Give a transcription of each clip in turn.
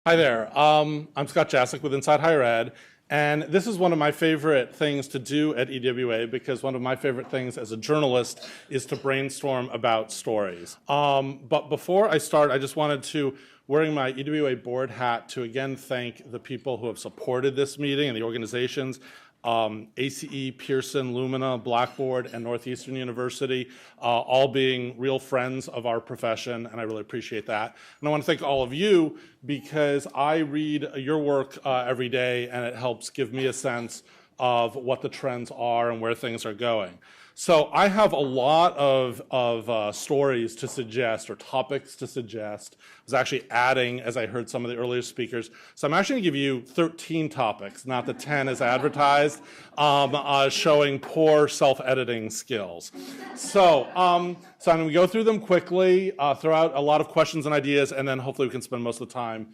Hi there. I'm Scott Jaschik with Inside Higher Ed, and this is one of my favorite things to do at EWA because one of my favorite things as a journalist is to brainstorm about stories. But before I start, I just wanted to, wearing my EWA board hat, to again thank the people who have supported this meeting and the organizations. ACE, Pearson, Lumina, Blackboard, and Northeastern University, all being real friends of our profession, and I really appreciate that. And I want to thank all of you because I read your work every day, and it helps give me a sense of what the trends are and where things are going. So I have a lot of stories to suggest or topics to suggest. I was actually adding as I heard some of the earlier speakers. So I'm actually going to give you 13 topics, not the 10 as advertised, showing poor self-editing skills. So I'm going to go through them quickly, throw out a lot of questions and ideas, and then hopefully we can spend most of the time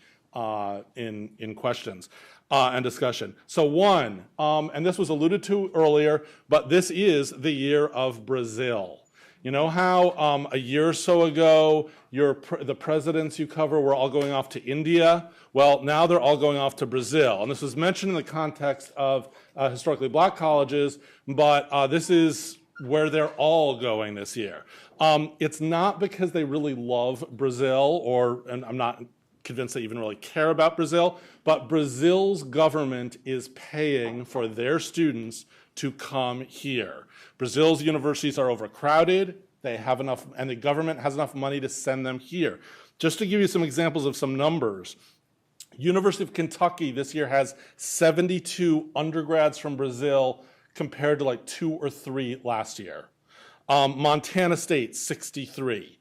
in questions. And discussion. So one, and this was alluded to earlier, but this is the year of Brazil. You know how a year or so ago, the presidents you cover were all going off to India? Well, now they're all going off to Brazil. And this was mentioned in the context of historically black colleges, but this is where they're all going this year. It's not because they really love Brazil, and I'm not convinced they even really care about Brazil, but Brazil's government is paying for their students to come here. Brazil's universities are overcrowded, they have enough, and the government has enough money to send them here. Just to give you some examples of some numbers, University of Kentucky this year has 72 undergrads from Brazil compared to like 2 or 3 last year. Montana State, 63.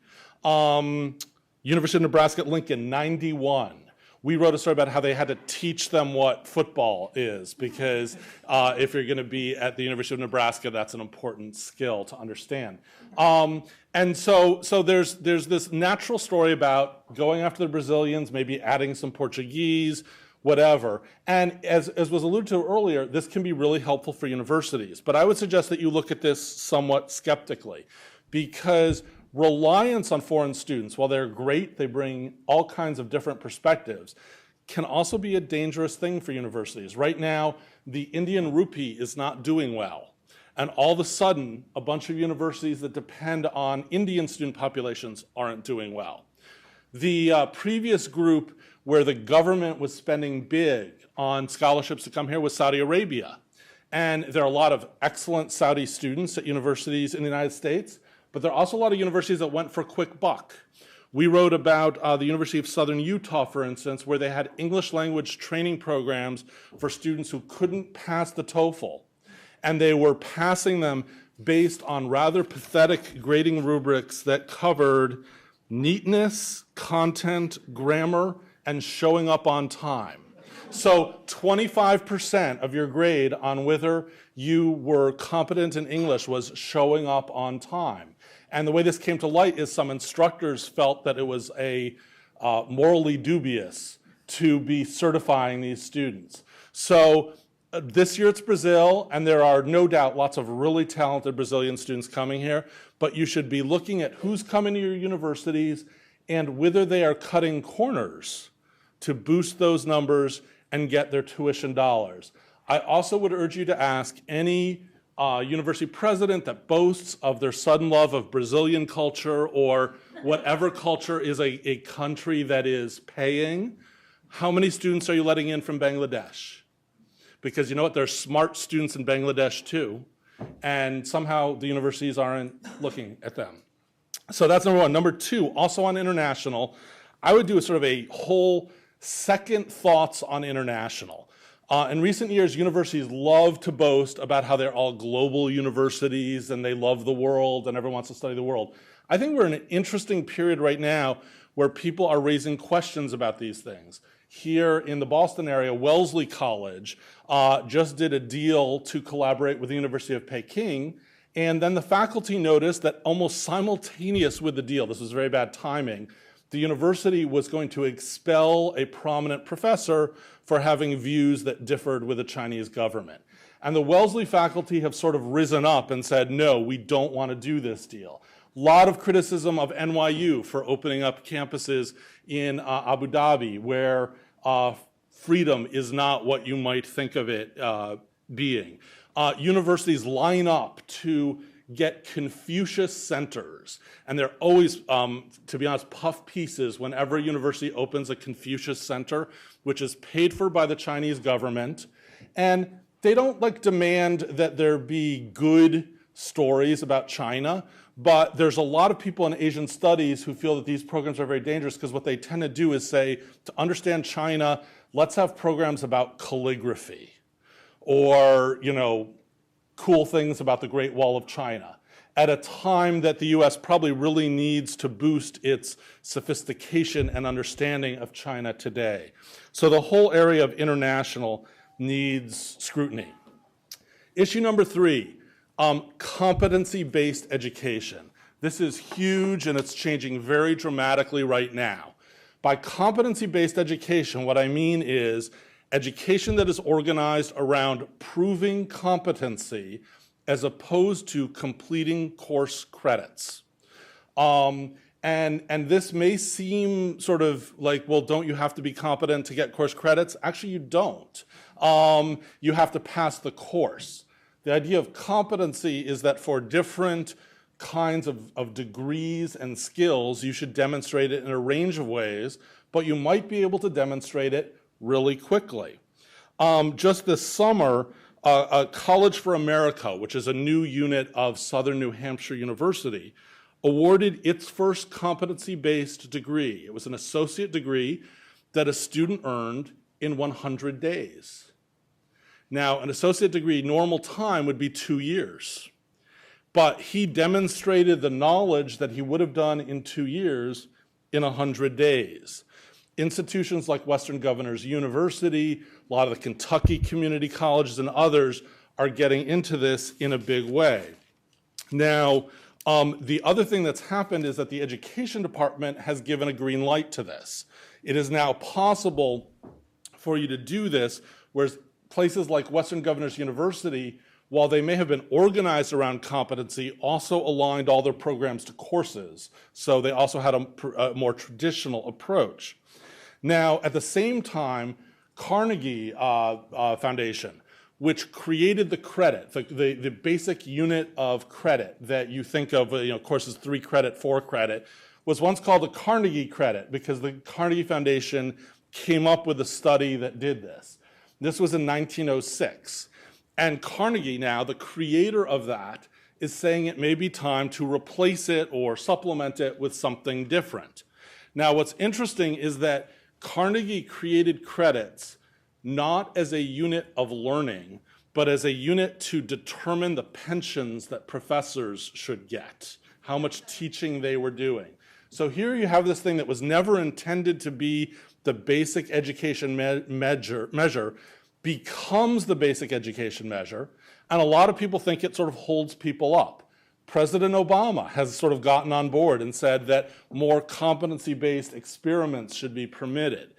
University of Nebraska at Lincoln, 91. We wrote a story about how they had to teach them what football is because if you're going to be at the University of Nebraska, that's an important skill to understand. And so there's this natural story about going after the Brazilians, maybe adding some Portuguese, whatever. And as was alluded to earlier, this can be really helpful for universities. But I would suggest that you look at this somewhat skeptically because reliance on foreign students, while they're great, they bring all kinds of different perspectives, can also be a dangerous thing for universities. Right now, the Indian rupee is not doing well. And all of a sudden, a bunch of universities that depend on Indian student populations aren't doing well. The previous group where the government was spending big on scholarships to come here was Saudi Arabia. And there are a lot of excellent Saudi students at universities in the United States, but there are also a lot of universities that went for a quick buck. We wrote about the University of Southern Utah, for instance, where they had English language training programs for students who couldn't pass the TOEFL. And they were passing them based on rather pathetic grading rubrics that covered neatness, content, grammar, and showing up on time. So 25% of your grade on whether you were competent in English was showing up on time. And the way this came to light is some instructors felt that it was morally dubious to be certifying these students. So this year it's Brazil, and there are no doubt lots of really talented Brazilian students coming here, but you should be looking at who's coming to your universities and whether they are cutting corners to boost those numbers and get their tuition dollars. I also would urge you to ask any university president that boasts of their sudden love of Brazilian culture or whatever culture is a country that is paying, how many students are you letting in from Bangladesh? Because you know what, there's smart students in Bangladesh too, and somehow the universities aren't looking at them. So that's number one. Number two, also on international, I would do a sort of a whole second thoughts on international. In recent years, universities love to boast about how they're all global universities and they love the world and everyone wants to study the world. I think we're in an interesting period right now where people are raising questions about these things. Here in the Boston area, Wellesley College just did a deal to collaborate with the University of Peking, and then the faculty noticed that almost simultaneous with the deal, this was very bad timing, the university was going to expel a prominent professor for having views that differed with the Chinese government. And the Wellesley faculty have sort of risen up and said, no, we don't want to do this deal. A lot of criticism of NYU for opening up campuses in Abu Dhabi, where freedom is not what you might think of it being. Universities line up to get Confucius centers, and they're always, to be honest, puff pieces whenever a university opens a Confucius center, which is paid for by the Chinese government. And they don't like demand that there be good stories about China, but there's a lot of people in Asian studies who feel that these programs are very dangerous because what they tend to do is say, to understand China, let's have programs about calligraphy or, cool things about the Great Wall of China at a time that the US probably really needs to boost its sophistication and understanding of China today. So the whole area of international needs scrutiny. Issue number 3, competency-based education. This is huge and it's changing very dramatically right now. By competency-based education, what I mean is education that is organized around proving competency as opposed to completing course credits. And this may seem sort of like, well, don't you have to be competent to get course credits? Actually, you don't. You have to pass the course. The idea of competency is that for different kinds of degrees and skills, you should demonstrate it in a range of ways, but you might be able to demonstrate it really quickly. Just this summer, College for America, which is a new unit of Southern New Hampshire University, awarded its first competency-based degree. It was an associate degree that a student earned in 100 days. Now, an associate degree normal time would be 2 years, but he demonstrated the knowledge that he would have done in 2 years in 100 days. Institutions like Western Governors University, a lot of the Kentucky community colleges and others are getting into this in a big way. Now, the other thing that's happened is that the education department has given a green light to this. It is now possible for you to do this, whereas places like Western Governors University, while they may have been organized around competency, also aligned all their programs to courses. So they also had a more traditional approach. Now, at the same time, Carnegie Foundation, which created the credit, the basic unit of credit that you think of, courses 3 credit, 4 credit, was once called the Carnegie Credit because the Carnegie Foundation came up with a study that did this. This was in 1906. And Carnegie now, the creator of that, is saying it may be time to replace it or supplement it with something different. Now, what's interesting is that Carnegie created credits not as a unit of learning, but as a unit to determine the pensions that professors should get, how much teaching they were doing. So here you have this thing that was never intended to be the basic education measure becomes the basic education measure, and a lot of people think it sort of holds people up. President Obama has sort of gotten on board and said that more competency-based experiments should be permitted.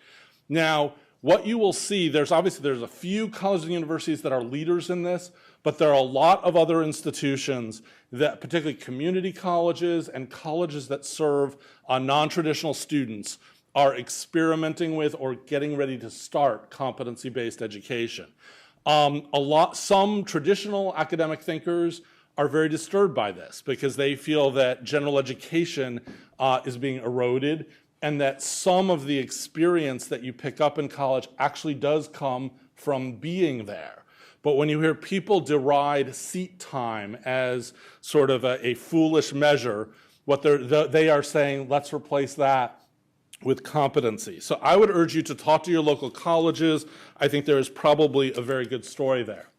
Now, what you will see, there's a few colleges and universities that are leaders in this, but there are a lot of other institutions that, particularly community colleges and colleges that serve non-traditional students, are experimenting with or getting ready to start competency-based education. Some traditional academic thinkers are very disturbed by this because they feel that general education is being eroded and that some of the experience that you pick up in college actually does come from being there. But when you hear people deride seat time as sort of a foolish measure, what they are saying, let's replace that with competency. So I would urge you to talk to your local colleges. I think there is probably a very good story there.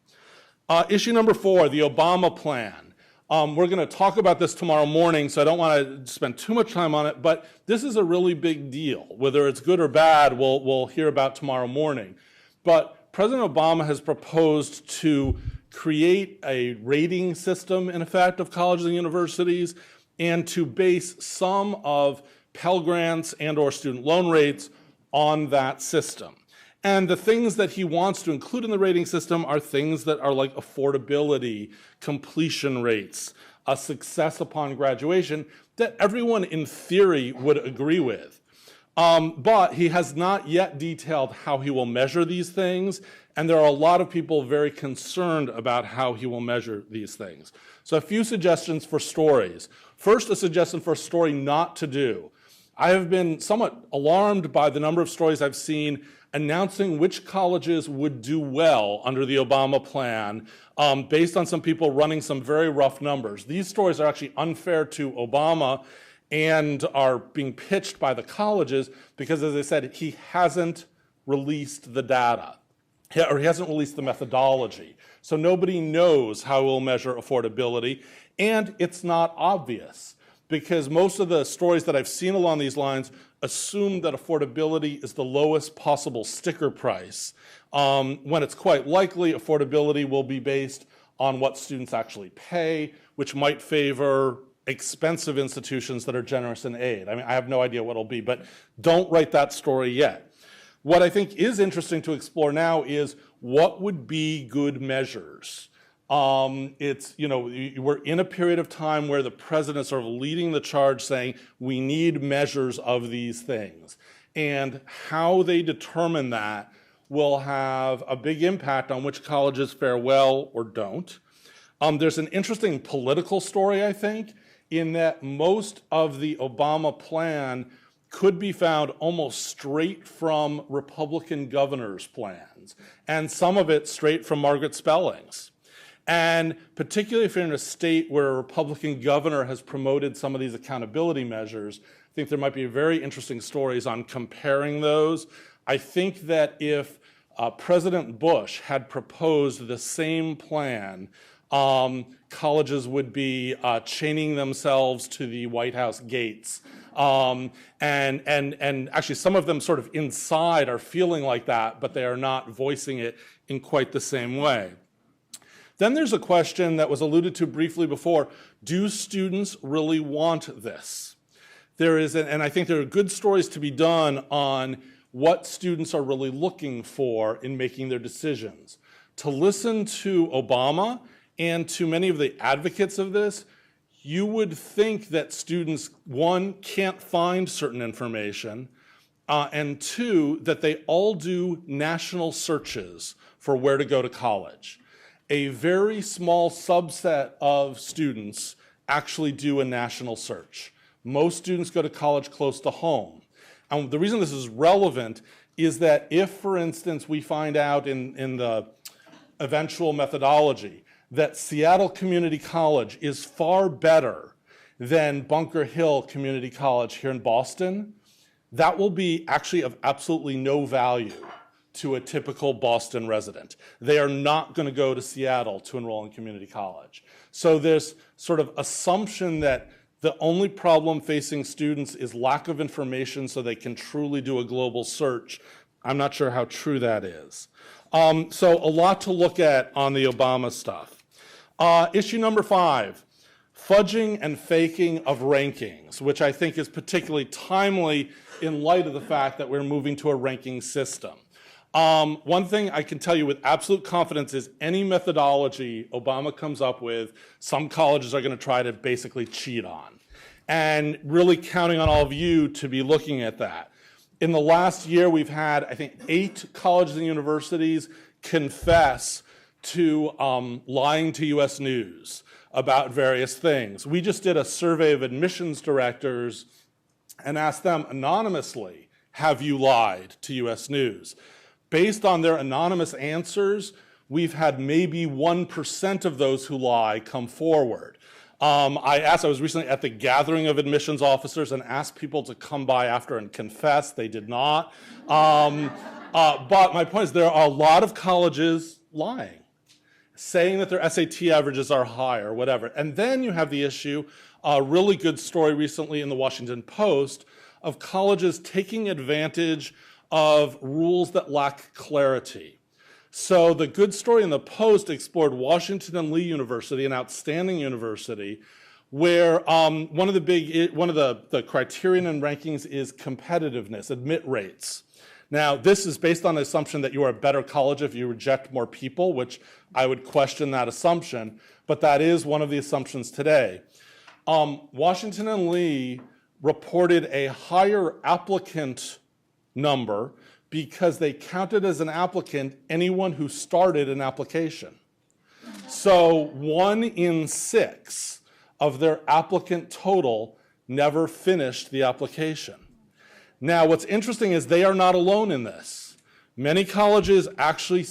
Issue number 4, the Obama plan. We're going to talk about this tomorrow morning, so I don't want to spend too much time on it, but this is a really big deal. Whether it's good or bad, we'll hear about tomorrow morning. But President Obama has proposed to create a rating system, in effect, of colleges and universities, and to base some of Pell Grants and or student loan rates on that system. And the things that he wants to include in the rating system are things that are like affordability, completion rates, a success upon graduation that everyone in theory would agree with. But he has not yet detailed how he will measure these things, and there are a lot of people very concerned about how he will measure these things. So a few suggestions for stories. First, a suggestion for a story not to do. I have been somewhat alarmed by the number of stories I've seen announcing which colleges would do well under the Obama plan based on some people running some very rough numbers. These stories are actually unfair to Obama and are being pitched by the colleges because, as I said, he hasn't released the data, or he hasn't released the methodology. So nobody knows how we'll measure affordability, and it's not obvious because most of the stories that I've seen along these lines assume that affordability is the lowest possible sticker price, when it's quite likely affordability will be based on what students actually pay, which might favor expensive institutions that are generous in aid. I mean, I have no idea what it'll be, but don't write that story yet. What I think is interesting to explore now is what would be good measures. It's, you know, we're in a period of time where the president is sort of leading the charge saying we need measures of these things. And how they determine that will have a big impact on which colleges fare well or don't. There's an interesting political story, I think, in that most of the Obama plan could be found almost straight from Republican governors' plans, and some of it straight from Margaret Spelling's. And particularly if you're in a state where a Republican governor has promoted some of these accountability measures, I think there might be very interesting stories on comparing those. I think that if President Bush had proposed the same plan, colleges would be chaining themselves to the White House gates. And actually some of them sort of inside are feeling like that, but they are not voicing it in quite the same way. Then there's a question that was alluded to briefly before. Do students really want this? There is, and I think there are good stories to be done on what students are really looking for in making their decisions. To listen to Obama and to many of the advocates of this, you would think that students, one, can't find certain information, and two, that they all do national searches for where to go to college. A very small subset of students actually do a national search. Most students go to college close to home. And the reason this is relevant is that if, for instance, we find out in the eventual methodology that Seattle Community College is far better than Bunker Hill Community College here in Boston, that will be actually of absolutely no value to a typical Boston resident. They are not going to go to Seattle to enroll in community college. So there's sort of assumption that the only problem facing students is lack of information so they can truly do a global search. I'm not sure how true that is. So a lot to look at on the Obama stuff. Issue number 5, fudging and faking of rankings, which I think is particularly timely in light of the fact that we're moving to a ranking system. One thing I can tell you with absolute confidence is any methodology Obama comes up with, some colleges are going to try to basically cheat on. And really counting on all of you to be looking at that. In the last year, we've had, I think, 8 colleges and universities confess to lying to US News about various things. We just did a survey of admissions directors and asked them anonymously, have you lied to US News? Based on their anonymous answers, we've had maybe 1% of those who lie come forward. I was recently at the gathering of admissions officers and asked people to come by after and confess. They did not. But my point is there are a lot of colleges lying, saying that their SAT averages are high or whatever. And then you have the issue, a really good story recently in the Washington Post, of colleges taking advantage of rules that lack clarity. So the good story in the Post explored Washington and Lee University, an outstanding university, where one of the criterion in rankings is competitiveness, admit rates. Now, this is based on the assumption that you are a better college if you reject more people, which I would question that assumption, but that is one of the assumptions today. Washington and Lee reported a higher applicant number because they counted as an applicant anyone who started an application. So 1 in 6 of their applicant total never finished the application. Now, what's interesting is they are not alone in this. Many colleges actually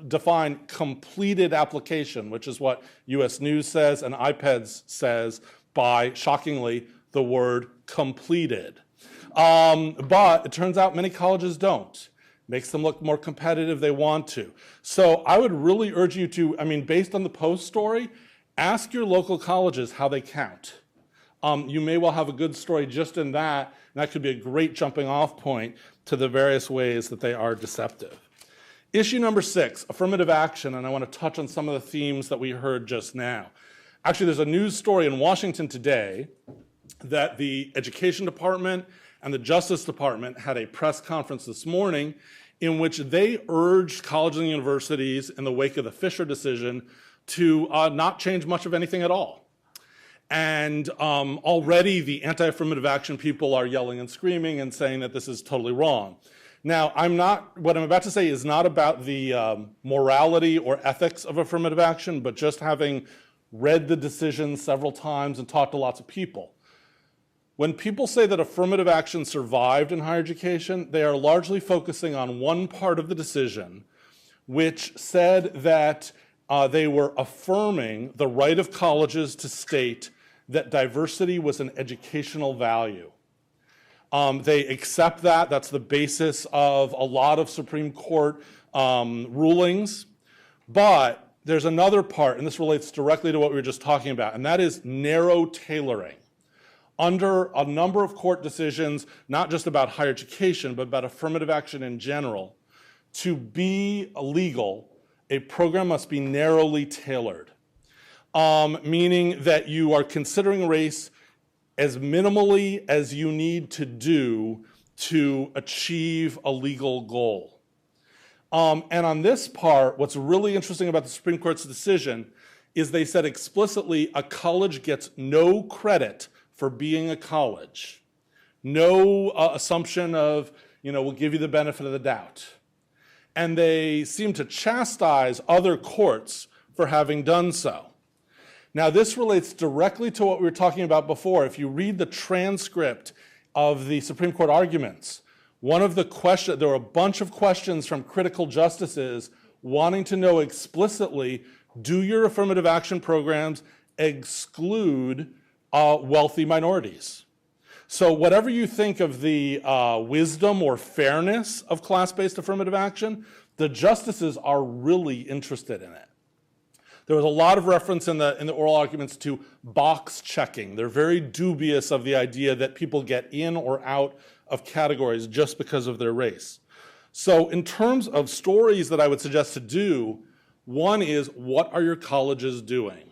define completed application, which is what US News says and iPeds says by, shockingly, the word completed. But it turns out many colleges don't. Makes them look more competitive, they want to. So I would really urge you to, based on the Post story, ask your local colleges how they count. You may well have a good story just in that, and that could be a great jumping off point to the various ways that they are deceptive. Issue number 6, affirmative action, and I want to touch on some of the themes that we heard just now. Actually, there's a news story in Washington today that the Education Department and the Justice Department had a press conference this morning in which they urged colleges and universities in the wake of the Fisher decision to not change much of anything at all. And already the anti-affirmative action people are yelling and screaming and saying that this is totally wrong. Now, what I'm about to say is not about the morality or ethics of affirmative action, but just having read the decision several times and talked to lots of people. When people say that affirmative action survived in higher education, they are largely focusing on one part of the decision, which said that they were affirming the right of colleges to state that diversity was an educational value. They accept that. That's the basis of a lot of Supreme Court rulings. But there's another part, and this relates directly to what we were just talking about, and that is narrow tailoring. Under a number of court decisions, not just about higher education, but about affirmative action in general, to be legal, a program must be narrowly tailored, meaning that you are considering race as minimally as you need to do to achieve a legal goal. And on this part, what's really interesting about the Supreme Court's decision is they said explicitly a college gets no credit for being a college. No assumption of, we'll give you the benefit of the doubt. And they seem to chastise other courts for having done so. Now, this relates directly to what we were talking about before. If you read the transcript of the Supreme Court arguments, there were a bunch of questions from critical justices wanting to know explicitly, do your affirmative action programs exclude wealthy minorities? So whatever you think of the wisdom or fairness of class-based affirmative action, the justices are really interested in it. There was a lot of reference in the oral arguments to box checking. They're very dubious of the idea that people get in or out of categories just because of their race. So in terms of stories that I would suggest to do, one is, what are your colleges doing?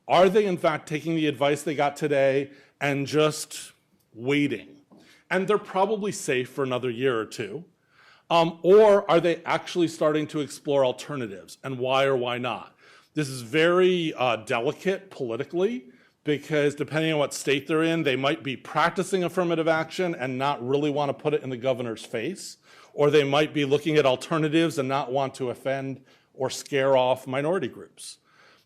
Are they in fact taking the advice they got today and just waiting? And they're probably safe for another year or two. Or are they actually starting to explore alternatives, and why or why not? This is very delicate politically, because depending on what state they're in, they might be practicing affirmative action and not really want to put it in the governor's face, or they might be looking at alternatives and not want to offend or scare off minority groups.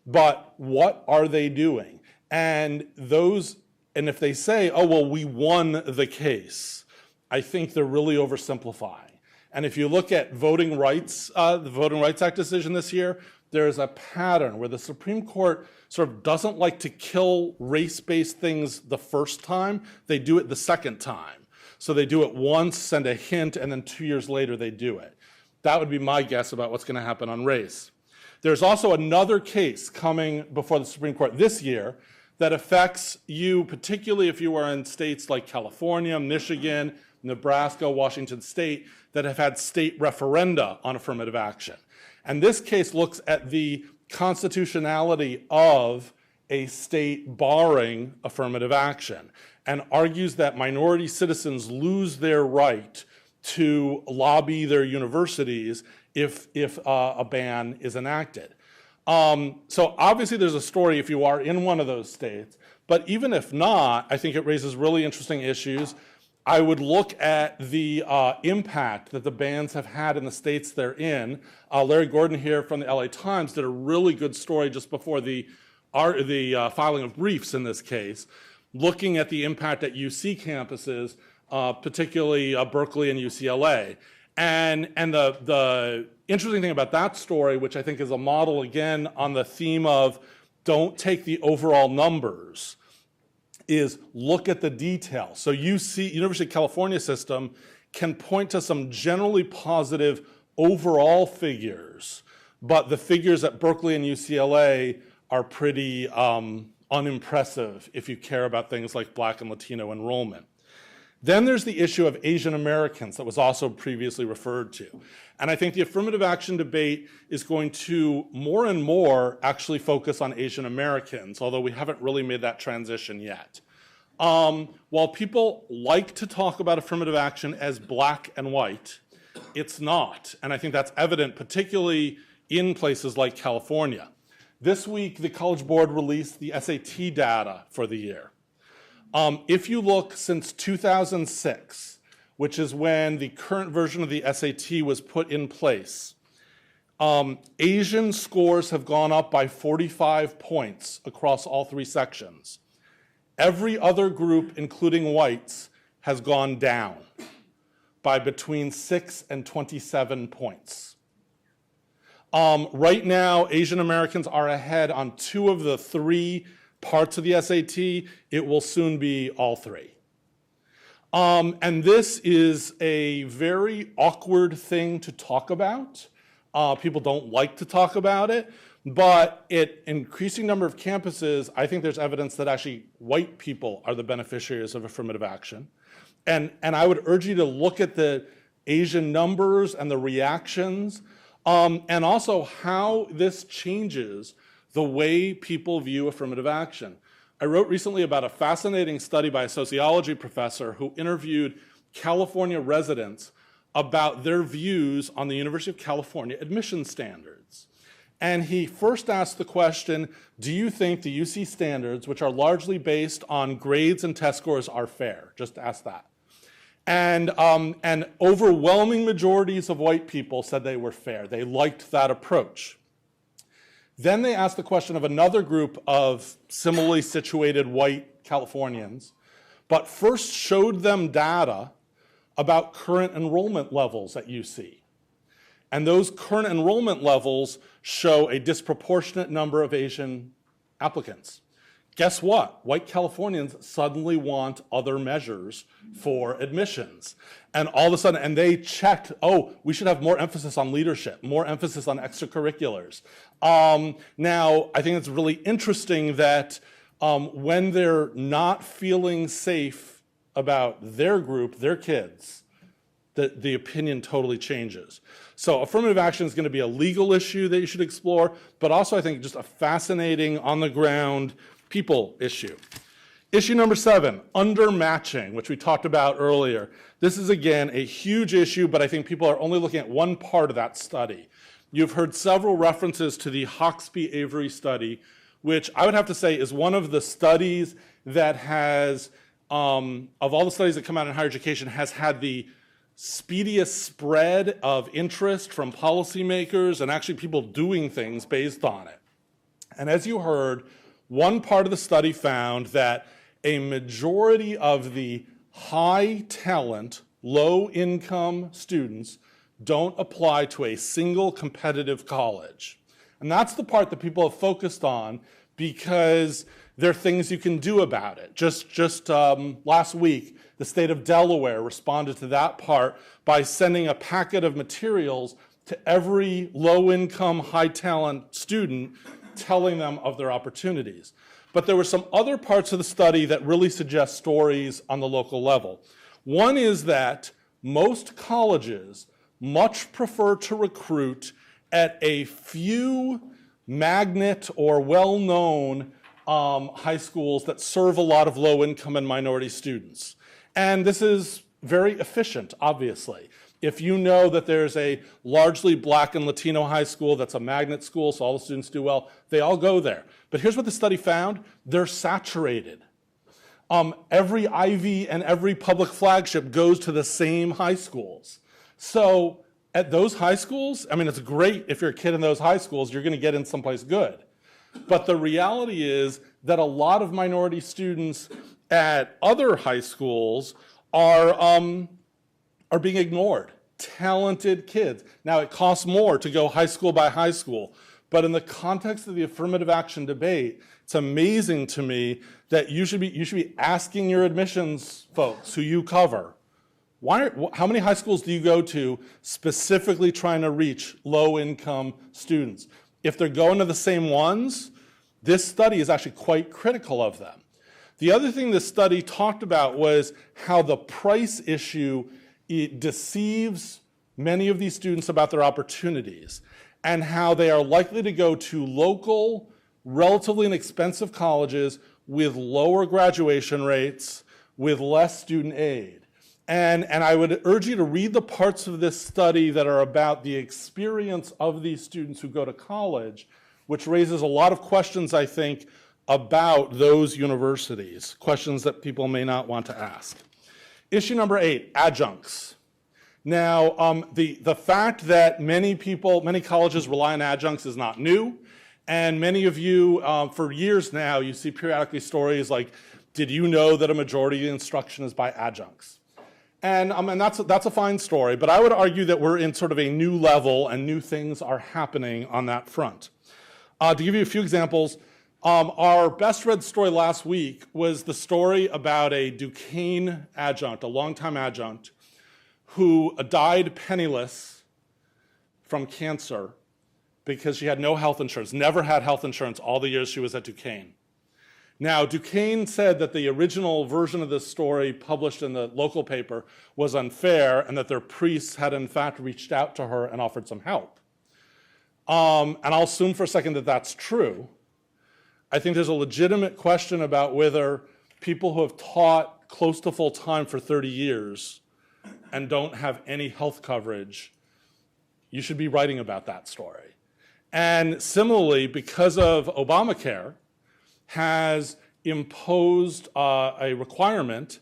But what are they doing? And if they say, oh, well, we won the case, I think they're really oversimplifying. And if you look at voting rights, the Voting Rights Act decision this year, there's a pattern where the Supreme Court sort of doesn't like to kill race-based things the first time. They do it the second time. So they do it once, send a hint, and then 2 years later they do it. That would be my guess about what's going to happen on race. There's also another case coming before the Supreme Court this year that affects you, particularly if you are in states like California, Michigan, Nebraska, Washington State, that have had state referenda on affirmative action. And this case looks at the constitutionality of a state barring affirmative action and argues that minority citizens lose their right to lobby their universities if a ban is enacted. So obviously there's a story if you are in one of those states But even if not, I think it raises really interesting issues. I would look at the impact that the bans have had in the states they're in. Larry Gordon here from the LA Times did a really good story just before the filing of briefs in this case, looking at the impact at UC campuses, particularly Berkeley and UCLA. And the interesting thing about that story, which I think is a model again on the theme of don't take the overall numbers, is look at the detail. So University of California system can point to some generally positive overall figures, but the figures at Berkeley and UCLA are pretty unimpressive if you care about things like Black and Latino enrollment. Then there's the issue of Asian Americans that was also previously referred to. And I think the affirmative action debate is going to more and more actually focus on Asian Americans, although we haven't really made that transition yet. While people like to talk about affirmative action as black and white, it's not. And I think that's evident particularly in places like California. This week, the College Board released the SAT data for the year. If you look since 2006, which is when the current version of the SAT was put in place, Asian scores have gone up by 45 points across all three sections. Every other group, including whites, has gone down by between 6 and 27 points. Right now, Asian Americans are ahead on 2 of the 3 parts of the SAT. It will soon be all 3. And this is a very awkward thing to talk about. People don't like to talk about it, but at increasing number of campuses, I think there's evidence that actually white people are the beneficiaries of affirmative action. And I would urge you to look at the Asian numbers and the reactions, and also how this changes the way people view affirmative action. I wrote recently about a fascinating study by a sociology professor who interviewed California residents about their views on the University of California admission standards. And he first asked the question, do you think the UC standards, which are largely based on grades and test scores, are fair? Just ask that. And overwhelming majorities of white people said they were fair. They liked that approach. Then they asked the question of another group of similarly situated white Californians, but first showed them data about current enrollment levels at UC. And those current enrollment levels show a disproportionate number of Asian applicants. Guess what? White Californians suddenly want other measures for admissions. And all of a sudden, and they checked, oh, we should have more emphasis on leadership, more emphasis on extracurriculars. Now, I think it's really interesting that when they're not feeling safe about their group, their kids, the opinion totally changes. So affirmative action is going to be a legal issue that you should explore, but also I think just a fascinating on-the-ground people issue. Issue number 7, undermatching, which we talked about earlier. This is, again, a huge issue, but I think people are only looking at one part of that study. You've heard several references to the Hawksby-Avery study, which I would have to say is one of the studies that has, of all the studies that come out in higher education, has had the speediest spread of interest from policymakers and actually people doing things based on it. And as you heard, one part of the study found that a majority of the high talent, low income students don't apply to a single competitive college. And that's the part that people have focused on because there are things you can do about it. Just last week, the state of Delaware responded to that part by sending a packet of materials to every low-income, high-talent student, telling them of their opportunities. But there were some other parts of the study that really suggest stories on the local level. One is that most colleges much prefer to recruit at a few magnet or well-known high schools that serve a lot of low-income and minority students. And this is very efficient, obviously. If you know that there's a largely Black and Latino high school that's a magnet school, so all the students do well, they all go there. But here's what the study found. They're saturated. Every Ivy and every public flagship goes to the same high schools. So at those high schools, I mean, it's great if you're a kid in those high schools, you're going to get in someplace good. But the reality is that a lot of minority students at other high schools are being ignored. Talented kids. Now, it costs more to go high school by high school, but in the context of the affirmative action debate, it's amazing to me that you should be asking your admissions folks who you cover, how many high schools do you go to specifically trying to reach low-income students? If they're going to the same ones, this study is actually quite critical of them. The other thing this study talked about was how the price issue, it deceives many of these students about their opportunities and how they are likely to go to local, relatively inexpensive colleges with lower graduation rates, with less student aid. And I would urge you to read the parts of this study that are about the experience of these students who go to college, which raises a lot of questions, I think, about those universities, questions that people may not want to ask. Issue number 8, adjuncts. Now, the fact that many colleges rely on adjuncts is not new, and many of you, for years now, you see periodically stories like, did you know that a majority of the instruction is by adjuncts? And that's a fine story, but I would argue that we're in sort of a new level and new things are happening on that front. To give you a few examples, our best read story last week was the story about a Duquesne adjunct, a longtime adjunct, who died penniless from cancer because she had no health insurance, never had health insurance all the years she was at Duquesne. Now, Duquesne said that the original version of this story published in the local paper was unfair and that their priests had in fact reached out to her and offered some help. And I'll assume for a second that that's true. I think there's a legitimate question about whether people who have taught close to full time for 30 years and don't have any health coverage, you should be writing about that story. And similarly, because of Obamacare, has imposed a requirement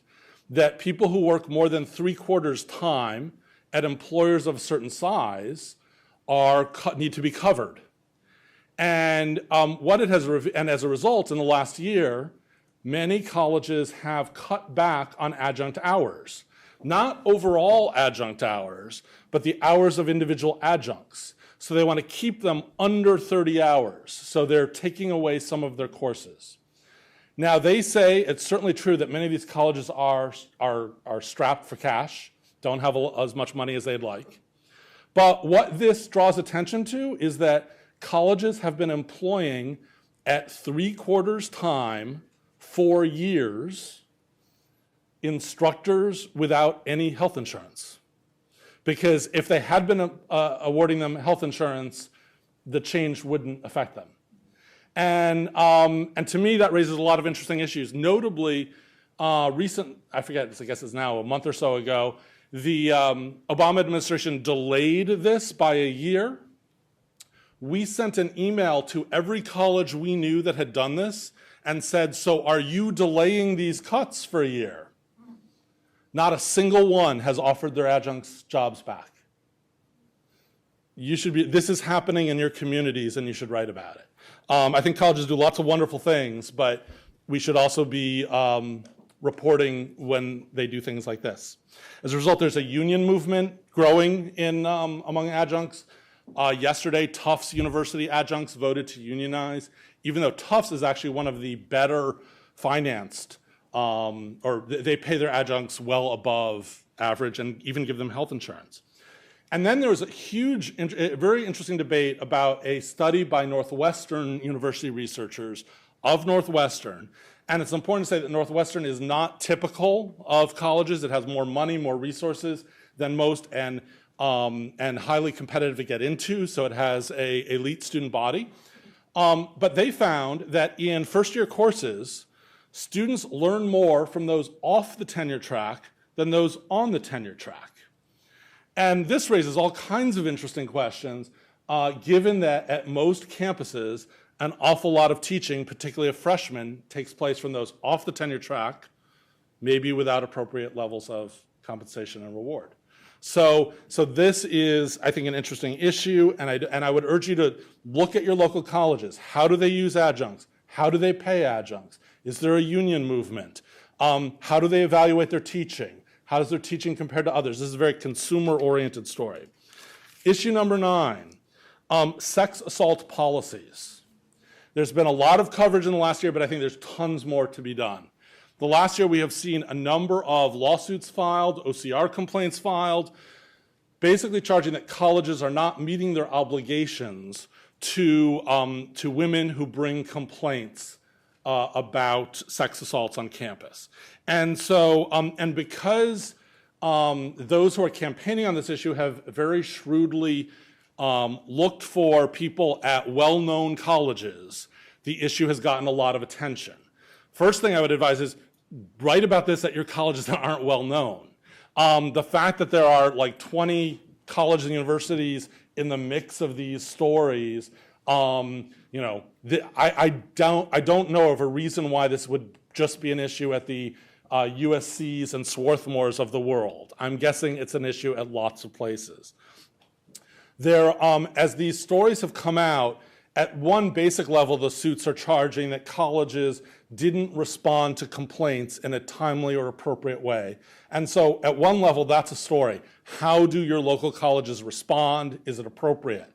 that people who work more than 3/4 time at employers of a certain size need to be covered. And and as a result, in the last year, many colleges have cut back on adjunct hours. Not overall adjunct hours, but the hours of individual adjuncts. So they want to keep them under 30 hours. So they're taking away some of their courses. Now they say it's certainly true that many of these colleges are strapped for cash, don't have as much money as they'd like. But what this draws attention to is that colleges have been employing at 3/4 time, 4 years, instructors without any health insurance. Because if they had been awarding them health insurance, the change wouldn't affect them. And to me, that raises a lot of interesting issues. Notably, I guess it's now a month or so ago, the Obama administration delayed this by a year. We sent an email to every college we knew that had done this and said, so are you delaying these cuts for a year? Not a single one has offered their adjuncts jobs back. This is happening in your communities and you should write about it. I think colleges do lots of wonderful things, but we should also be reporting when they do things like this. As a result, there's a union movement growing among adjuncts. Yesterday, Tufts University adjuncts voted to unionize, even though Tufts is actually one of the better financed, or they pay their adjuncts well above average and even give them health insurance. And then there was a very interesting debate about a study by Northwestern University researchers of Northwestern. And it's important to say that Northwestern is not typical of colleges. It has more money, more resources than most, and highly competitive to get into, so it has an elite student body. But they found that in first-year courses, students learn more from those off the tenure track than those on the tenure track. And this raises all kinds of interesting questions, given that at most campuses, an awful lot of teaching, particularly of freshmen, takes place from those off the tenure track, maybe without appropriate levels of compensation and reward. So this is, I think, an interesting issue, and I would urge you to look at your local colleges. How do they use adjuncts? How do they pay adjuncts? Is there a union movement? How do they evaluate their teaching? How does their teaching compare to others? This is a very consumer-oriented story. Issue number 9, sex assault policies. There's been a lot of coverage in the last year, but I think there's tons more to be done. The last year we have seen a number of lawsuits filed, OCR complaints filed, basically charging that colleges are not meeting their obligations to women who bring complaints about sex assaults on campus. And so, and because those who are campaigning on this issue have very shrewdly looked for people at well-known colleges, the issue has gotten a lot of attention. First thing I would advise is write about this at your colleges that aren't well-known. The fact that there are like 20 colleges and universities in the mix of these stories, I don't know of a reason why this would just be an issue at the USCs and Swarthmores of the world. I'm guessing it's an issue at lots of places. There, as these stories have come out, at one basic level, the suits are charging that colleges didn't respond to complaints in a timely or appropriate way. And so at one level, that's a story. How do your local colleges respond? Is it appropriate?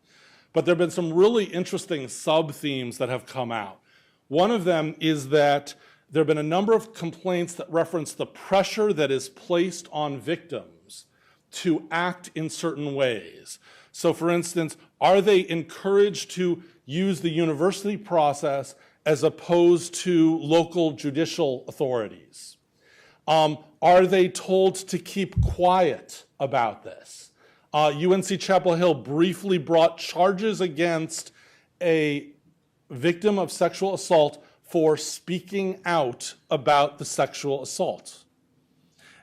But there have been some really interesting sub-themes that have come out. One of them is that there have been a number of complaints that reference the pressure that is placed on victims to act in certain ways. So for instance, are they encouraged to use the university process as opposed to local judicial authorities? Are they told to keep quiet about this? UNC Chapel Hill briefly brought charges against a victim of sexual assault for speaking out about the sexual assault.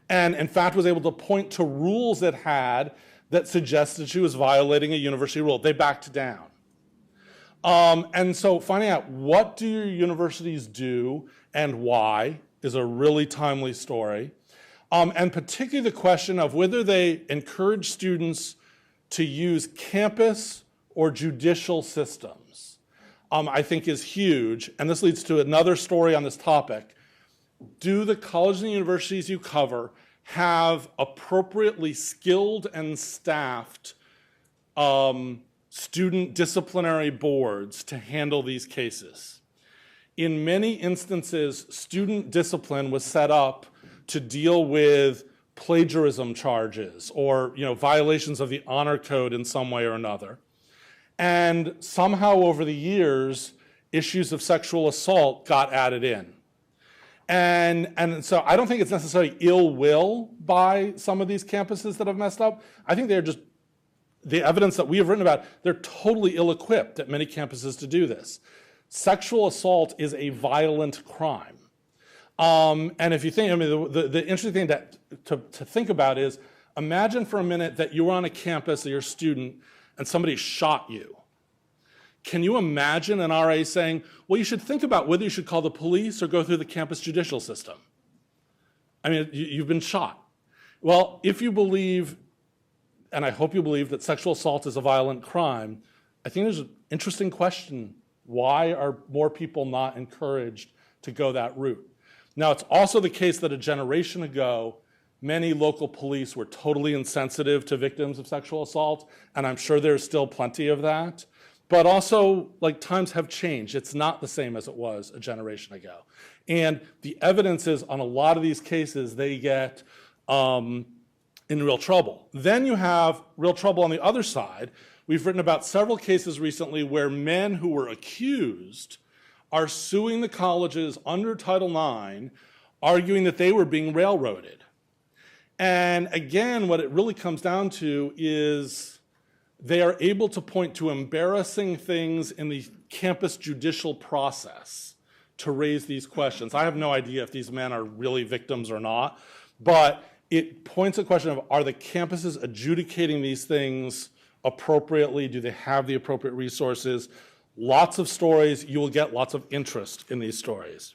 And in fact was able to point to rules it had that suggested she was violating a university rule. They backed down. And so finding out what do your universities do and why is a really timely story. And particularly the question of whether they encourage students to use campus or judicial systems, I think is huge. And this leads to another story on this topic. Do the colleges and universities you cover have appropriately skilled and staffed student disciplinary boards to handle these cases? In many instances, student discipline was set up to deal with plagiarism charges or violations of the honor code in some way or another. And somehow over the years, issues of sexual assault got added in. And so I don't think it's necessarily ill will by some of these campuses that have messed up. I think they're just, the evidence that we have written about, they're totally ill-equipped at many campuses to do this. Sexual assault is a violent crime. And if you think, the interesting thing to think about is, imagine for a minute that you were on a campus, you're a student, and somebody shot you. Can you imagine an RA saying, well, you should think about whether you should call the police or go through the campus judicial system? I mean, you've been shot. Well, if you believe, and I hope you believe, that sexual assault is a violent crime, I think there's an interesting question. Why are more people not encouraged to go that route? Now, it's also the case that a generation ago, many local police were totally insensitive to victims of sexual assault, and I'm sure there's still plenty of that. But also, times have changed. It's not the same as it was a generation ago. And the evidence is on a lot of these cases, they get in real trouble. Then you have real trouble on the other side. We've written about several cases recently where men who were accused are suing the colleges under Title IX, arguing that they were being railroaded. And again, what it really comes down to is they are able to point to embarrassing things in the campus judicial process to raise these questions. I have no idea if these men are really victims or not, but It points at the question of, are the campuses adjudicating these things appropriately? Do they have the appropriate resources? Lots of stories, you will get lots of interest in these stories.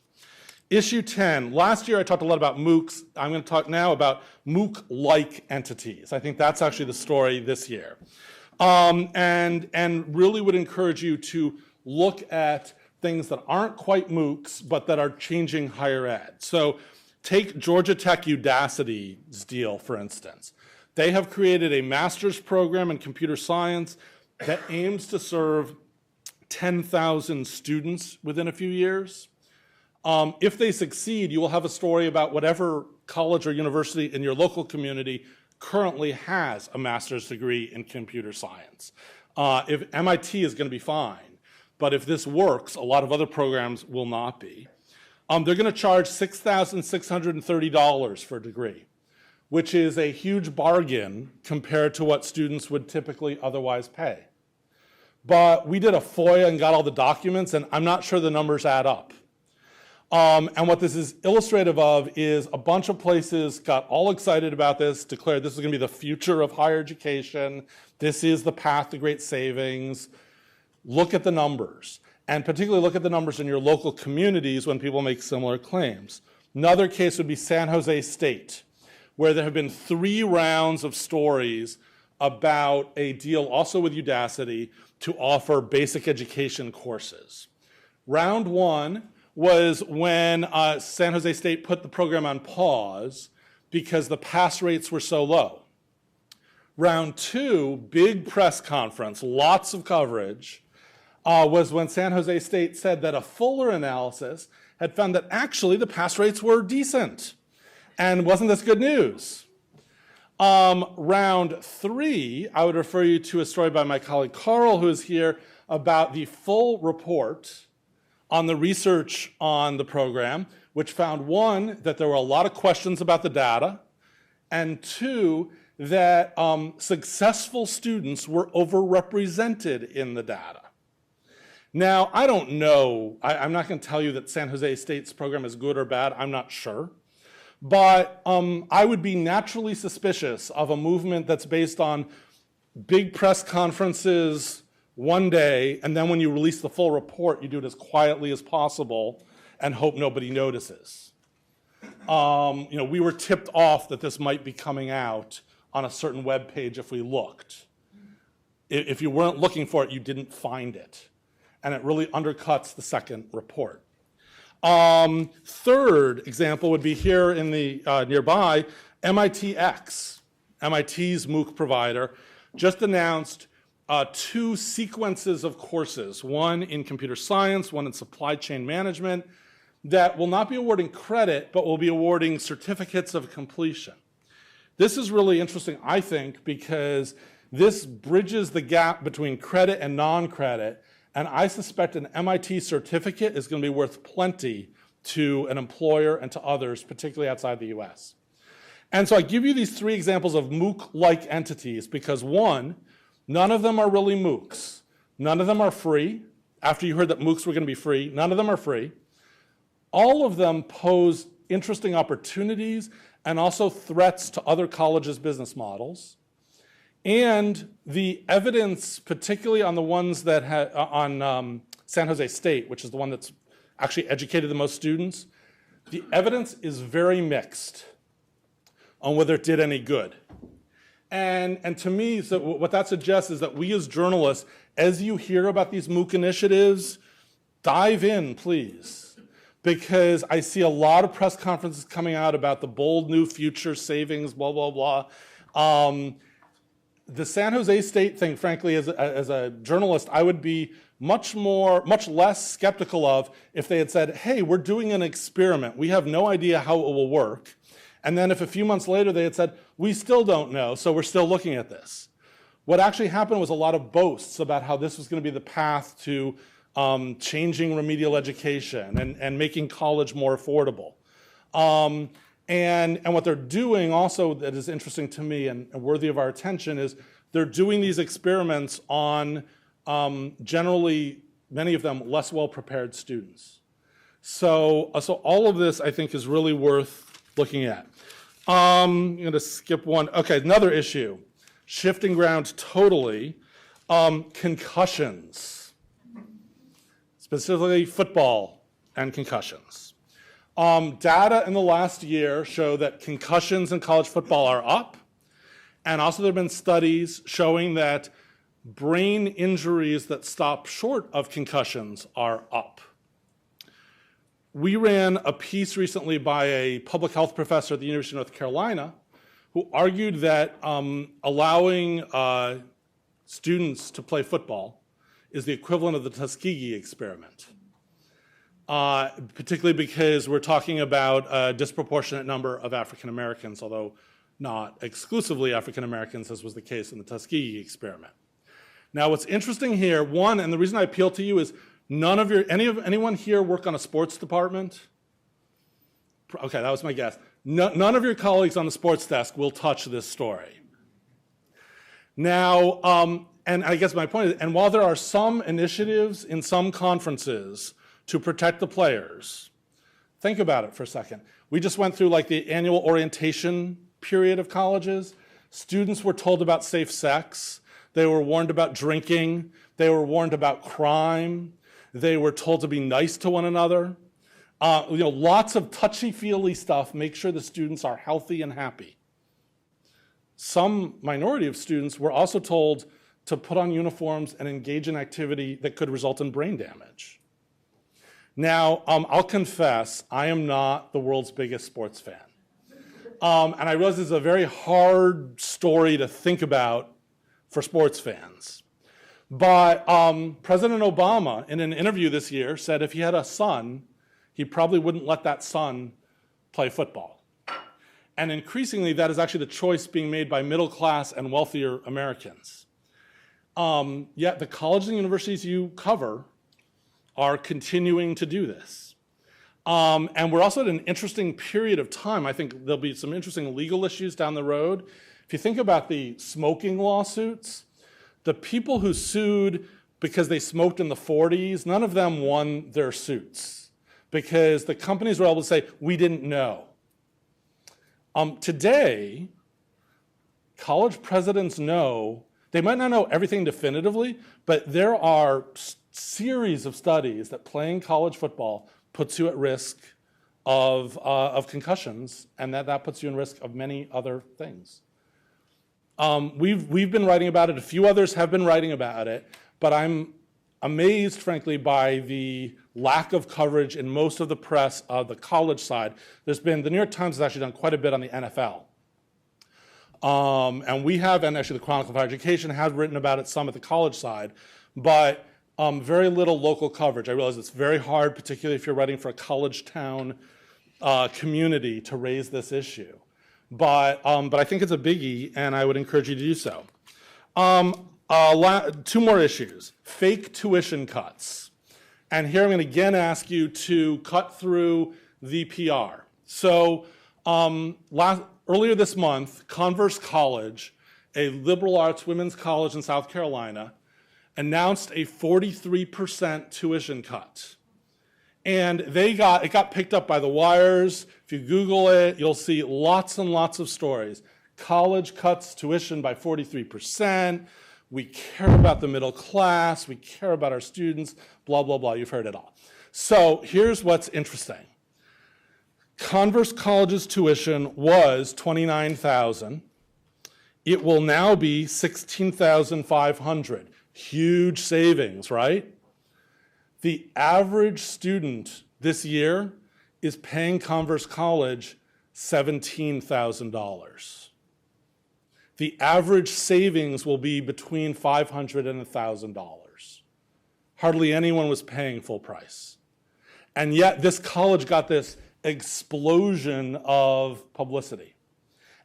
Issue 10, last year I talked a lot about MOOCs. I'm going to talk now about MOOC-like entities. I think that's actually the story this year. And really would encourage you to look at things that aren't quite MOOCs, but that are changing higher ed. So take Georgia Tech Udacity's deal, for instance. They have created a master's program in computer science that aims to serve 10,000 students within a few years. If they succeed, you will have a story about whatever college or university in your local community currently has a master's degree in computer science. If MIT is going to be fine, but if this works, a lot of other programs will not be. They're going to charge $6,630 for a degree, which is a huge bargain compared to what students would typically otherwise pay. But we did a FOIA and got all the documents, and I'm not sure the numbers add up. And what this is illustrative of is a bunch of places got all excited about this, declared this is going to be the future of higher education. This is the path to great savings. Look at the numbers, and particularly look at the numbers in your local communities when people make similar claims. Another case would be San Jose State, where there have been 3 rounds of stories about a deal also with Udacity to offer basic education courses. Round 1 was when San Jose State put the program on pause because the pass rates were so low. Round 2, big press conference, lots of coverage, was when San Jose State said that a fuller analysis had found that actually the pass rates were decent. And wasn't this good news? Round 3, I would refer you to a story by my colleague Carl, who is here, about the full report on the research on the program, which found 1, that there were a lot of questions about the data, and 2, that successful students were overrepresented in the data. Now, I don't know, I'm not going to tell you that San Jose State's program is good or bad, I'm not sure. But I would be naturally suspicious of a movement that's based on big press conferences one day, and then when you release the full report, you do it as quietly as possible and hope nobody notices. We were tipped off that this might be coming out on a certain web page if we looked. If you weren't looking for it, you didn't find it. And it really undercuts the second report. Third example would be here in the nearby, MITx, MIT's MOOC provider, just announced 2 sequences of courses, one in computer science, one in supply chain management, that will not be awarding credit, but will be awarding certificates of completion. This is really interesting, I think, because this bridges the gap between credit and non-credit. And I suspect an MIT certificate is going to be worth plenty to an employer and to others, particularly outside the US. And so I give you these 3 examples of MOOC-like entities because 1, none of them are really MOOCs. None of them are free. After you heard that MOOCs were going to be free, none of them are free. All of them pose interesting opportunities and also threats to other colleges' business models. And the evidence, particularly on the ones that on San Jose State, which is the one that's actually educated the most students, the evidence is very mixed on whether it did any good. And to me, so what that suggests is that we as journalists, as you hear about these MOOC initiatives, dive in, please. Because I see a lot of press conferences coming out about the bold new future savings, blah, blah, blah. The San Jose State thing, frankly, as a journalist, I would be much less skeptical of if they had said, hey, we're doing an experiment. We have no idea how it will work. And then if a few months later they had said, we still don't know, so we're still looking at this. What actually happened was a lot of boasts about how this was going to be the path to changing remedial education and making college more affordable. And what they're doing also that is interesting to me and worthy of our attention is they're doing these experiments on generally, many of them, less well-prepared students. So all of this, I think, is really worth looking at. I'm going to skip one. Okay, another issue. Shifting ground totally. Concussions. Specifically football and concussions. Data in the last year show that concussions in college football are up. And also there have been studies showing that brain injuries that stop short of concussions are up. We ran a piece recently by a public health professor at the University of North Carolina who argued that allowing students to play football is the equivalent of the Tuskegee experiment, particularly because we're talking about a disproportionate number of African Americans, although not exclusively African Americans, as was the case in the Tuskegee experiment. Now, what's interesting here, one, and the reason I appeal to you is anyone here work on a sports department? Okay, that was my guess. None of your colleagues on the sports desk will touch this story. Now, and I guess my point is, and while there are some initiatives in some conferences to protect the players, think about it for a second. We just went through like the annual orientation period of colleges. Students were told about safe sex. They were warned about drinking. They were warned about crime. They were told to be nice to one another. Lots of touchy-feely stuff. Make sure the students are healthy and happy. Some minority of students were also told to put on uniforms and engage in activity that could result in brain damage. Now, I'll confess, I am not the world's biggest sports fan. And I realize this is a very hard story to think about for sports fans. But President Obama, in an interview this year, said if he had a son, he probably wouldn't let that son play football. And increasingly, that is actually the choice being made by middle class and wealthier Americans. Yet the colleges and universities you cover are continuing to do this. And we're also at an interesting period of time. I think there'll be some interesting legal issues down the road. If you think about the smoking lawsuits, the people who sued because they smoked in the 40s, none of them won their suits because the companies were able to say, we didn't know. Today, college presidents know, they might not know everything definitively, but there are series of studies that playing college football puts you at risk of concussions, and that puts you in risk of many other things. We've been writing about it. A few others have been writing about it, but I'm amazed, frankly, by the lack of coverage in most of the press of the college side. The New York Times has actually done quite a bit on the NFL. And we have, and actually the Chronicle of Higher Education has written about it some at the college side, but very little local coverage. I realize it's very hard, particularly if you're writing for a college town community, to raise this issue. But I think it's a biggie, and I would encourage you to do so. Two more issues. Fake tuition cuts. And here I'm going to again ask you to cut through the PR. So earlier this month, Converse College, a liberal arts women's college in South Carolina, announced a 43% tuition cut. And it got picked up by the wires. If you Google it, you'll see lots and lots of stories. College cuts tuition by 43%. We care about the middle class. We care about our students, blah, blah, blah. You've heard it all. So here's what's interesting. Converse College's tuition was $29,000. It will now be $16,500. Huge savings, right? The average student this year is paying Converse College $17,000. The average savings will be between $500 and $1,000. Hardly anyone was paying full price. And yet this college got this explosion of publicity.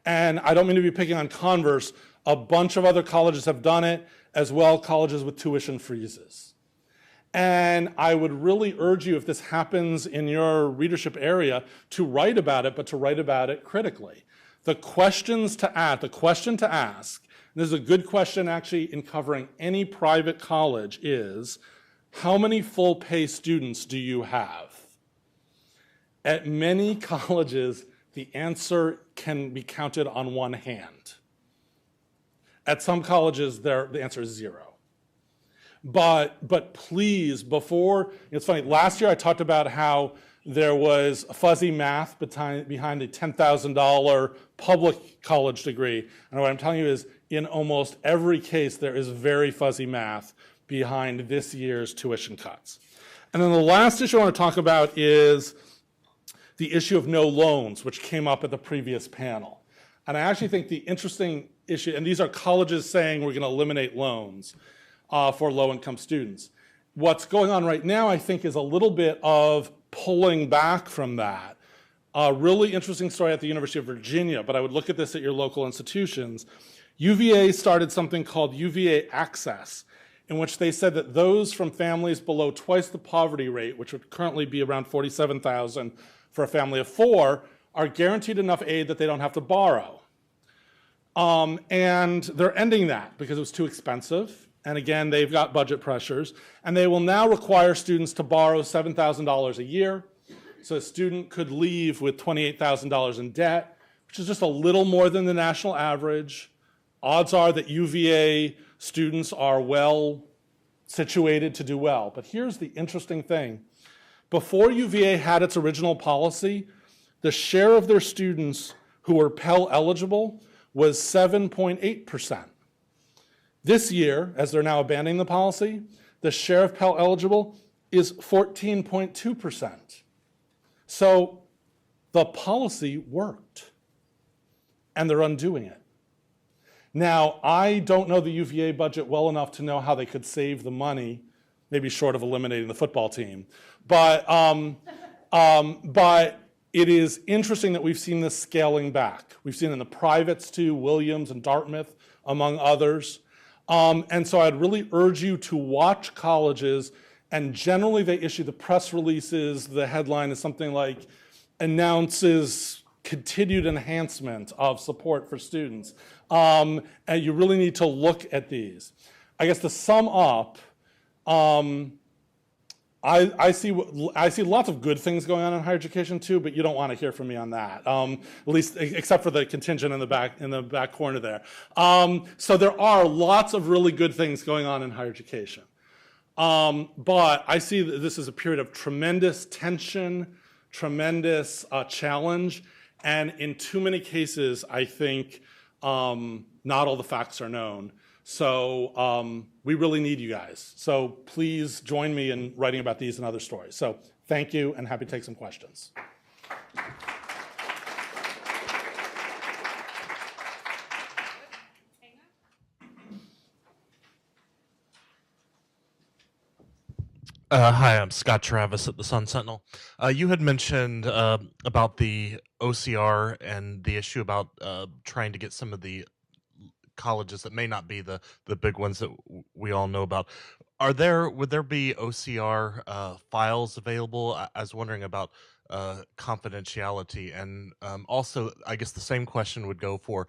And I don't mean to be picking on Converse. A bunch of other colleges have done it, as well colleges with tuition freezes. And I would really urge you, if this happens in your readership area, to write about it, but to write about it critically. The question to ask, and this is a good question actually in covering any private college, is how many full pay students do you have? At many colleges, the answer can be counted on one hand. At some colleges, the answer is 0. But please, it's funny, last year I talked about how there was fuzzy math behind a $10,000 public college degree. And what I'm telling you is, in almost every case, there is very fuzzy math behind this year's tuition cuts. And then the last issue I want to talk about is the issue of no loans, which came up at the previous panel. And I actually think the interesting issue, and these are colleges saying we're going to eliminate loans for low-income students. What's going on right now, I think, is a little bit of pulling back from that. A really interesting story at the University of Virginia, but I would look at this at your local institutions. UVA started something called UVA Access, in which they said that those from families below twice the poverty rate, which would currently be around $47,000 for a family of 4, are guaranteed enough aid that they don't have to borrow. And they're ending that because it was too expensive. And again, they've got budget pressures. And they will now require students to borrow $7,000 a year. So a student could leave with $28,000 in debt, which is just a little more than the national average. Odds are that UVA students are well situated to do well. But here's the interesting thing. Before UVA had its original policy, the share of their students who were Pell eligible was 7.8%. This year, as they're now abandoning the policy, the share of Pell eligible is 14.2%. So the policy worked, and they're undoing it. Now, I don't know the UVA budget well enough to know how they could save the money, maybe short of eliminating the football team. But it is interesting that we've seen this scaling back. We've seen it in the privates too, Williams and Dartmouth, among others. And so I'd really urge you to watch colleges, and generally they issue the press releases. The headline is something like, announces continued enhancement of support for students. And you really need to look at these. I guess to sum up, I see lots of good things going on in higher education too, but you don't want to hear from me on that, at least except for the contingent in the back corner there. So there are lots of really good things going on in higher education, but I see that this is a period of tremendous tension, tremendous challenge, and in too many cases, I think not all the facts are known. So we really need you guys. So please join me in writing about these and other stories. So thank you, and happy to take some questions. Hi, I'm Scott Travis at the Sun Sentinel. You had mentioned about the OCR and the issue about trying to get some of the colleges that may not be the big ones that we all know about. Would there be OCR files available? I was wondering about confidentiality, and also I guess the same question would go for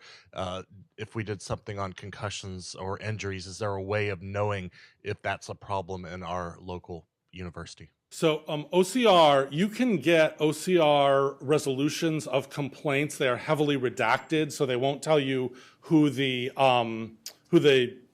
if we did something on concussions or injuries. Is there a way of knowing if that's a problem in our local university? So OCR, you can get OCR resolutions of complaints. They are heavily redacted, so they won't tell you who the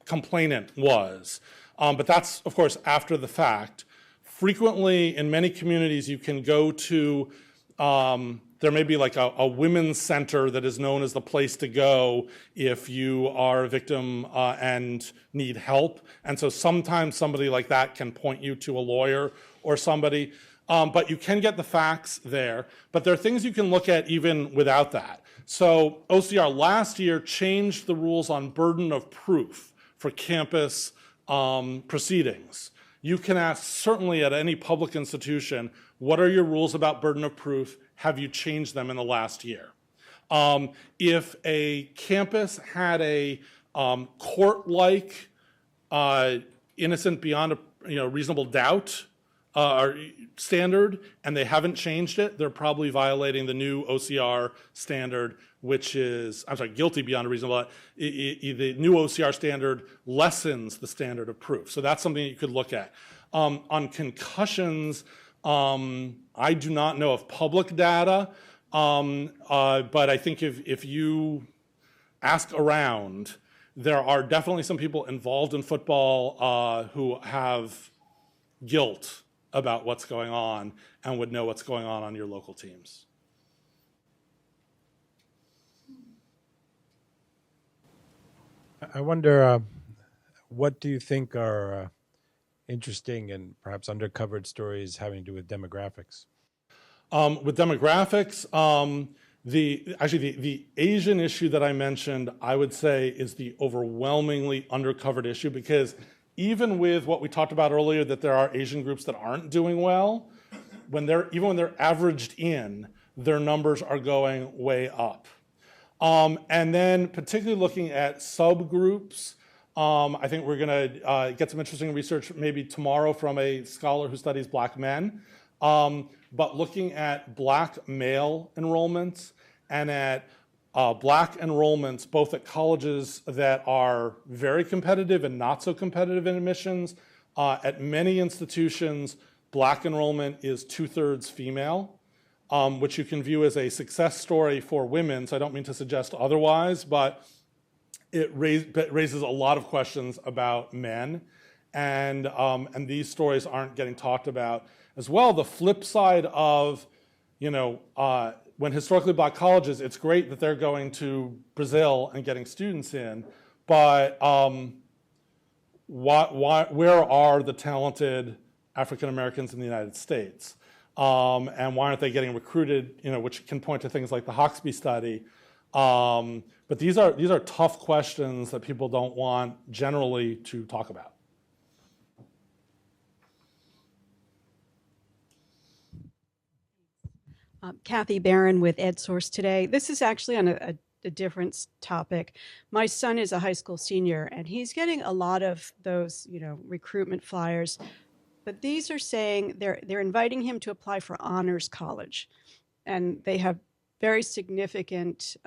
complainant was. But that's, of course, after the fact. Frequently, in many communities, you can go to, there may be like a women's center that is known as the place to go if you are a victim and need help. And so sometimes somebody like that can point you to a lawyer or somebody. But you can get the facts there. But there are things you can look at even without that. So OCR last year changed the rules on burden of proof for campus proceedings. You can ask certainly at any public institution, what are your rules about burden of proof? Have you changed them in the last year? If a campus had a court-like innocent beyond a reasonable doubt standard, and they haven't changed it, they're probably violating the new OCR standard, which is, guilty beyond a reasonable doubt. The new OCR standard lessens the standard of proof. So that's something you could look at. On concussions, I do not know of public data. But I think if you ask around, there are definitely some people involved in football who have guilt about what's going on and would know what's going on your local teams. I wonder, what do you think are interesting and perhaps undercovered stories having to do with demographics? With demographics, the Asian issue that I mentioned, I would say is the overwhelmingly undercovered issue, because even with what we talked about earlier, that there are Asian groups that aren't doing well, even when they're averaged in, their numbers are going way up. And then particularly looking at subgroups, I think we're gonna get some interesting research maybe tomorrow from a scholar who studies Black men. But looking at Black male enrollments and at Black enrollments, both at colleges that are very competitive and not so competitive in admissions. At many institutions, Black enrollment is 2/3 female, which you can view as a success story for women. So I don't mean to suggest otherwise, but it raises a lot of questions about men. And these stories aren't getting talked about as well. The flip side of, when historically Black colleges, it's great that they're going to Brazil and getting students in, but where are the talented African Americans in the United States? And why aren't they getting recruited, which can point to things like the Hawksby study. But these are tough questions that people don't want generally to talk about. Kathy Barron with EdSource today. This is actually on a different topic. My son is a high school senior, and he's getting a lot of those, recruitment flyers. But these are saying they're inviting him to apply for honors college, and they have very significant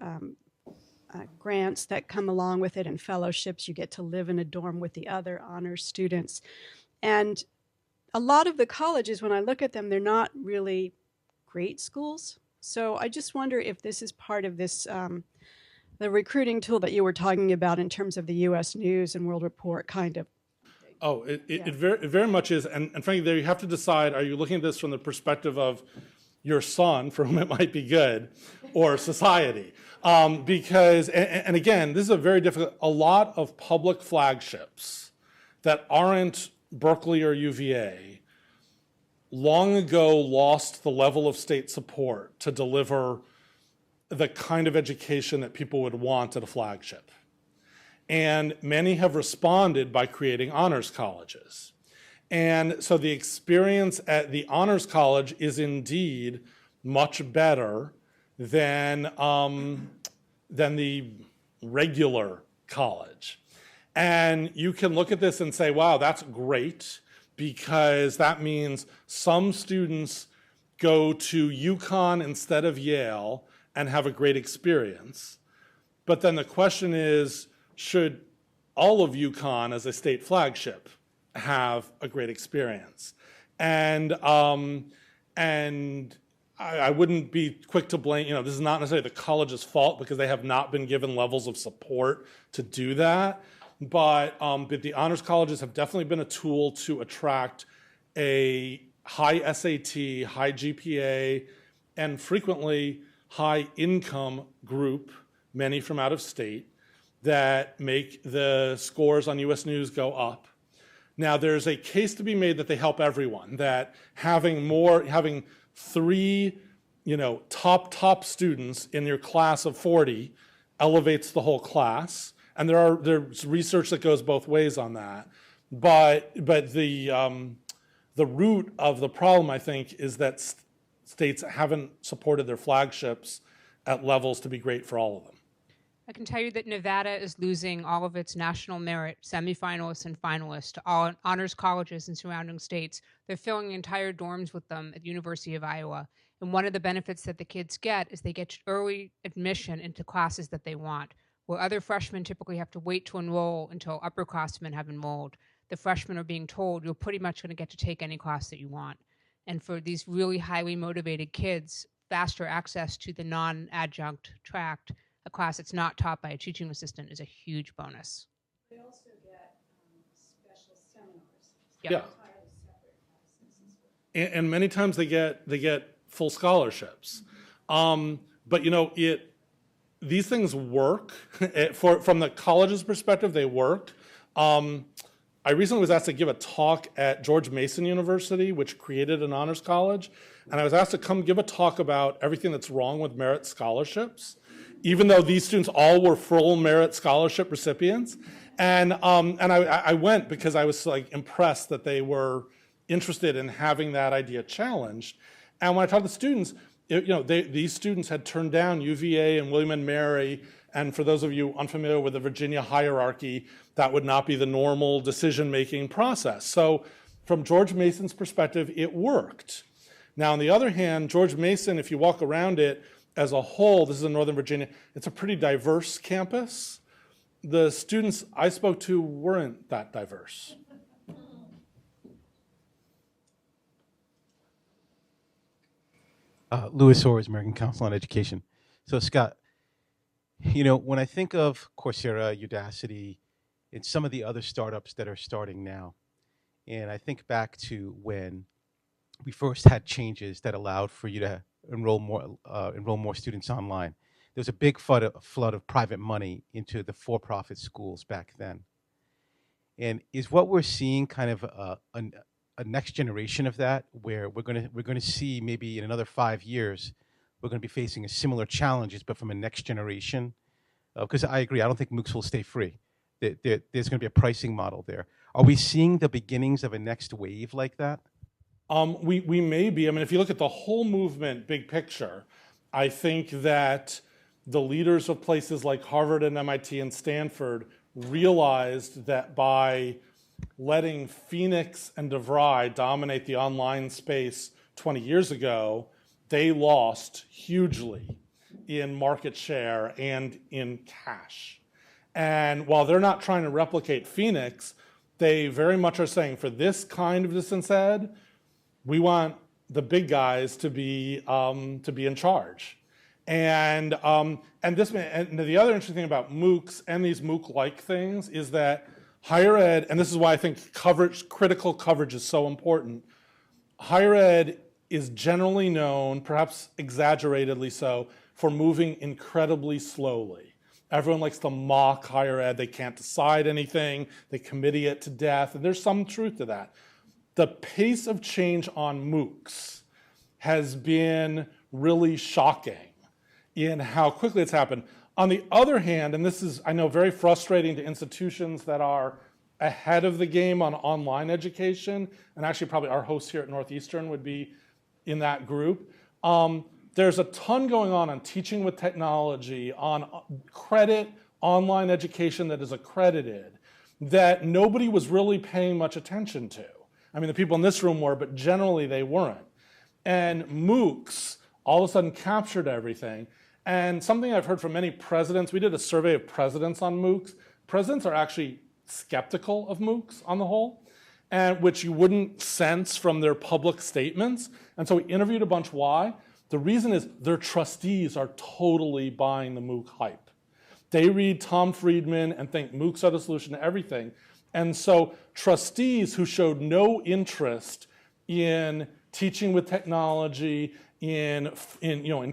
grants that come along with it and fellowships. You get to live in a dorm with the other honors students, and a lot of the colleges, when I look at them, they're not really great schools. So I just wonder if this is part of this, the recruiting tool that you were talking about in terms of the U.S. News and World Report kind of. Oh, it very much is. And frankly, there you have to decide, are you looking at this from the perspective of your son, for whom it might be good, or society? Because, and again, this is a very difficult, a lot of public flagships that aren't Berkeley or UVA long ago lost the level of state support to deliver the kind of education that people would want at a flagship. And many have responded by creating honors colleges. And so the experience at the honors college is indeed much better than the regular college. And you can look at this and say, wow, that's great, because that means some students go to UConn instead of Yale and have a great experience. But then the question is, should all of UConn as a state flagship have a great experience? And I wouldn't be quick to blame, this is not necessarily the college's fault, because they have not been given levels of support to do that. But the honors colleges have definitely been a tool to attract a high SAT, high GPA, and frequently high income group, many from out of state, that make the scores on US News go up. Now, there's a case to be made that they help everyone, that having three, top students in your class of 40 elevates the whole class. And there's research that goes both ways on that. But the root of the problem, I think, is that states haven't supported their flagships at levels to be great for all of them. I can tell you that Nevada is losing all of its national merit semifinalists and finalists to all honors colleges in surrounding states. They're filling entire dorms with them at the University of Iowa. And one of the benefits that the kids get is they get early admission into classes that they want. Where other freshmen typically have to wait to enroll until upperclassmen have enrolled. The freshmen are being told you're pretty much going to get to take any class that you want. And for these really highly motivated kids, faster access to the non-adjunct tract, a class that's not taught by a teaching assistant, is a huge bonus. They also get special seminars. Yep. Yeah. Entirely separate classes. And many times they get full scholarships. But you know, these things work. From the college's perspective, they work. I recently was asked to give a talk at George Mason University, which created an honors college, and I was asked to come give a talk about everything that's wrong with merit scholarships, even though these students all were full merit scholarship recipients. And I went because I was like impressed that they were interested in having that idea challenged. And when I talked to the students, these students had turned down UVA and William & Mary, and for those of you unfamiliar with the Virginia hierarchy, that would not be the normal decision-making process. So from George Mason's perspective, it worked. Now, on the other hand, George Mason, if you walk around it as a whole, this is in Northern Virginia, it's a pretty diverse campus. The students I spoke to weren't that diverse. Louis Orrs, American Council on Education. So Scott, when I think of Coursera, Udacity, and some of the other startups that are starting now, and I think back to when we first had changes that allowed for you to enroll more students online. There was a big flood of private money into the for-profit schools back then. And is what we're seeing kind of a next generation of that, where we're going to see maybe in another 5 years, we're going to be facing a similar challenges, but from a next generation? Because I agree, I don't think MOOCs will stay free. There's going to be a pricing model there. Are we seeing the beginnings of a next wave like that? We may be. I mean, if you look at the whole movement, big picture, I think that the leaders of places like Harvard and MIT and Stanford realized that by letting Phoenix and DeVry dominate the online space 20 years ago, they lost hugely in market share and in cash. And while they're not trying to replicate Phoenix, they very much are saying for this kind of distance ed, we want the big guys to be in charge. And the other interesting thing about MOOCs and these MOOC-like things is that higher ed, and this is why I think critical coverage is so important, higher ed is generally known, perhaps exaggeratedly so, for moving incredibly slowly. Everyone likes to mock higher ed. They can't decide anything. They committee it to death, and there's some truth to that. The pace of change on MOOCs has been really shocking in how quickly it's happened. On the other hand, and this is, I know, very frustrating to institutions that are ahead of the game on online education, and actually probably our host here at Northeastern would be in that group. There's a ton going on teaching with technology, on credit, online education that is accredited, that nobody was really paying much attention to. I mean, the people in this room were, but generally they weren't. And MOOCs all of a sudden captured everything. And something I've heard from many presidents, we did a survey of presidents on MOOCs. Presidents are actually skeptical of MOOCs on the whole, and which you wouldn't sense from their public statements. And so we interviewed a bunch why. The reason is their trustees are totally buying the MOOC hype. They read Tom Friedman and think MOOCs are the solution to everything. And so trustees who showed no interest in teaching with technology, in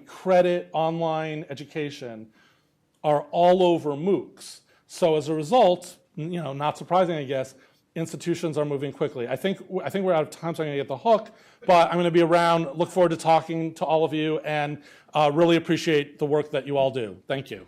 credit, online education, are all over MOOCs. So as a result, not surprising, I guess, institutions are moving quickly. I think we're out of time, so I'm going to get the hook, but I'm going to be around. Look forward to talking to all of you, and really appreciate the work that you all do. Thank you.